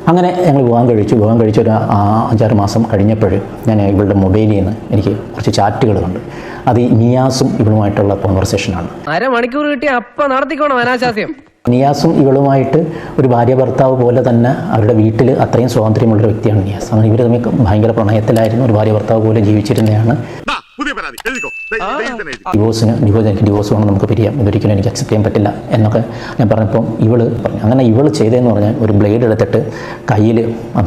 അങ്ങനെ ഞങ്ങൾ വിവാഹം കഴിച്ച് ഒരു 5-6 മാസം കഴിഞ്ഞപ്പോൾ ഞാൻ ഇവളുടെ മൊബൈലിൽ നിന്ന് എനിക്ക് കുറച്ച് ചാറ്റുകൾ കണ്ടു. അത് ഈ നിയാസും ഇവളുമായിട്ടുള്ള കോൺവെർസേഷനാണ്. അരമണിക്കൂർ കിട്ടിയ അപ്പം നടത്തിക്കോണം അനാശാസ്യം. നിയാസും ഇവളുമായിട്ട് ഒരു ഭാര്യ ഭർത്താവ് പോലെ തന്നെ അവരുടെ വീട്ടിൽ അത്രയും സ്വാതന്ത്ര്യമുള്ളൊരു വ്യക്തിയാണ് നിയാസ്. അങ്ങനെ ഇവർ തമ്മിൽ ഭയങ്കര പ്രണയത്തിലായിരുന്നു, ഒരു ഭാര്യ ഭർത്താവ് പോലെ ജീവിച്ചിരുന്നതാണ്. ഡിവോഴ്സ് വേണം, നമുക്ക് പിരിയാം, ഇതൊരിക്കലും എനിക്ക് അക്സെപ്റ്റ് ചെയ്യാൻ പറ്റില്ല എന്നൊക്കെ ഞാൻ പറഞ്ഞപ്പോൾ ഇവള് പറഞ്ഞു. അങ്ങനെ ഇവള് ചെയ്തതെന്ന് പറഞ്ഞാൽ ഒരു ബ്ലേഡ് എടുത്തിട്ട് കയ്യിൽ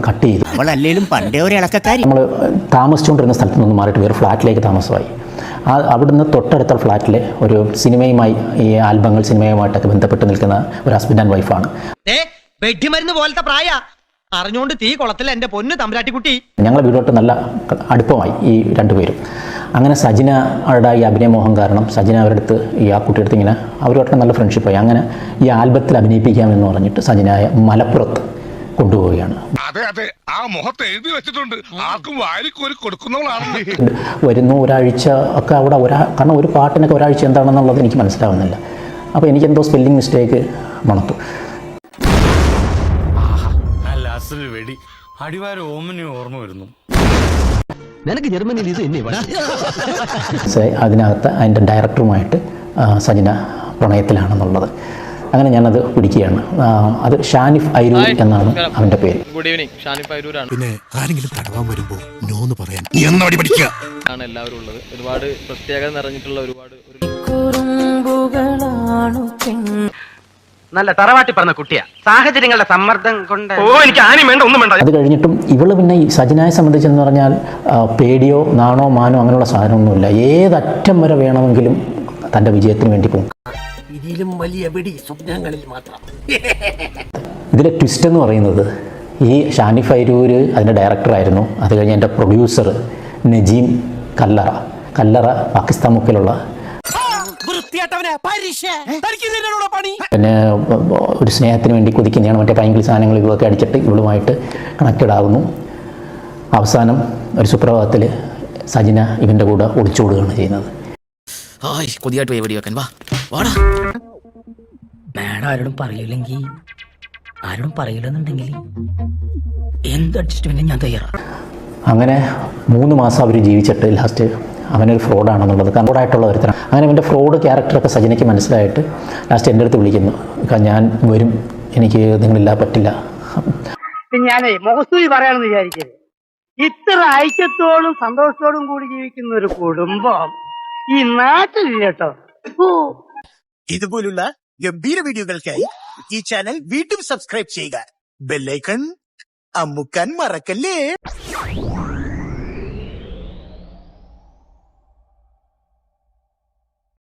കട്ട് ചെയ്തു. നമ്മൾ താമസിച്ചുകൊണ്ടിരുന്ന സ്ഥലത്ത് നിന്ന് മാറിയിട്ട് വേറെ ഫ്ലാറ്റിലേക്ക് താമസമായി. അവിടുന്ന് തൊട്ടടുത്ത ഫ്ലാറ്റിൽ ഒരു സിനിമയുമായി, ഈ ആൽബങ്ങൾ സിനിമയുമായിട്ടൊക്കെ ബന്ധപ്പെട്ട് നിൽക്കുന്ന ഒരു ഹസ്ബൻഡ് ആൻഡ് വൈഫാണ്. അറിഞ്ഞുകൊണ്ട് തീ കുളത്തിൽ എന്റെ പൊന്ന് തമ്പുരാട്ടിക്കുട്ടി. ഞങ്ങളെ വീടോട്ട് നല്ല അടുപ്പമായി ഈ രണ്ടുപേരും. അങ്ങനെ സജിനയുടെ ഈ അഭിനയമോഹം കാരണം സജിന അവരുടെ അടുത്ത് ഈ ആ കുട്ടിയെടുത്ത് ഇങ്ങനെ അവരുമായിട്ട് നല്ല ഫ്രണ്ട്ഷിപ്പായി. അങ്ങനെ ഈ ആൽബത്തിൽ അഭിനയിപ്പിക്കാമെന്ന് പറഞ്ഞിട്ട് സജിനായ മലപ്പുറത്ത് കൊണ്ടുപോവുകയാണ്. വരുന്നു ഒരാഴ്ച ഒക്കെ അവിടെ കാരണം ഒരു പാട്ടിനൊക്കെ ഒരാഴ്ച എന്താണെന്നുള്ളത് എനിക്ക് മനസ്സിലാവുന്നില്ല. അപ്പോൾ എനിക്കെന്തോ സ്പെല്ലിംഗ് മിസ്റ്റേക്ക് മണത്തു. അതിനകത്ത് അതിൻ്റെ ഡയറക്ടറുമായിട്ട് സജിന പ്രണയത്തിലാണെന്നുള്ളത്. അങ്ങനെ ഞാനത് പിടിക്കുകയാണ്. അത് ഷാനിഫ് ഐരൂർ എന്നാണ് അവൻ്റെ പേര്. ഗുഡ് ഈവനിങ്, ഷാനിഫ് ഐരൂരാണ്. പിന്നെ ആരെങ്കിലും തടവാൻ വരുമ്പോൾ നോന്ന് പറയാൻ ആണ് എല്ലാവരും ഉള്ളത്. ഒരുപാട് പ്രത്യേകത നിറഞ്ഞിട്ടുള്ള ഒരുപാട് നല്ല തറവാട്ടി പറഞ്ഞ കുട്ടിയാ. സാഹചര്യങ്ങളുടെ സമ്മർദ്ദം കൊണ്ട് എനിക്ക് ആരും വേണ്ട, ഒന്നും വേണ്ട. അത് കഴിഞ്ഞിട്ടും ഇവള് പിന്നെ ഈ സജിനായെ സംബന്ധിച്ചെന്ന് പറഞ്ഞാൽ പേടിയോ നാണോ മാനോ അങ്ങനെയുള്ള സാധനമൊന്നുമില്ല. ഏതറ്റം വരെ വേണമെങ്കിലും തൻ്റെ വിജയത്തിന് വേണ്ടി പോകും. ഇതിലും വലിയ വെടി സ്വപ്നങ്ങളിൽ മാത്രം. ഇതിലെ ട്വിസ്റ്റ് എന്ന് പറയുന്നത് ഈ ഷാനിഫ് ഐരൂർ അതിൻ്റെ ഡയറക്ടറായിരുന്നു. അത് കഴിഞ്ഞ് എൻ്റെ പ്രൊഡ്യൂസർ നജീം കല്ലറ പാകിസ്ഥാൻ മുക്കിലുള്ള, പിന്നെ ഒരു സ്നേഹത്തിന് വേണ്ടി കുതിക്കുന്നതാണ്. മറ്റേ പൈങ്കിളി സാധനങ്ങൾ ഇതൊക്കെ അടിച്ചിട്ട് ഇവളുമായിട്ട് കണക്റ്റഡ് ആകുന്നു. അവസാനം ഒരു സുപ്രഭാതത്തിൽ സജിന ഇവൻ്റെ കൂടെ ഒളിച്ചോടുകയാണ് ചെയ്യുന്നത്. മാഡം ആരോടും പറയില്ലെങ്കിൽ, ആരോടും പറയില്ലെന്നുണ്ടെങ്കിൽ എന്ത് അഡ്ജസ്റ്റ്മെന്റും ഞാൻ തയ്യാറാണ്. അങ്ങനെ 3 മാസം അവർ ജീവിച്ചിട്ട് ലാസ്റ്റ് അവനൊരു ഫ്രോഡാണെന്നുള്ളത് കണ്ടോടായിട്ടുള്ള ഒരുത്തരം. അങ്ങനെ അവൻ്റെ ഫ്രോഡ് ക്യാരക്ടറൊക്കെ സജിനയ്ക്ക് മനസ്സിലായിട്ട് ലാസ്റ്റ് എൻ്റെ അടുത്ത് വിളിക്കുന്നു. ഞാൻ വരും, എനിക്ക് നിങ്ങളില്ലാ പറ്റില്ല. ഞാനേ മുഖസ്തുതി പറയാണെന്ന് വിചാരിക്കരുത്. ഇത്ര ഐക്യത്തോടും സന്തോഷത്തോടും കൂടി ജീവിക്കുന്ന ഒരു കുടുംബം ഈ നാട്ടിലില്ല കേട്ടോ. ഇതുപോലുള്ള ഗംഭീര വീഡിയോകൾക്കായി ഈ ചാനൽ വീണ്ടും സബ്സ്ക്രൈബ് ചെയ്യുക. ബെല്ലൈക്കൺ അമുക്കാൻ മറക്കല്ലേ.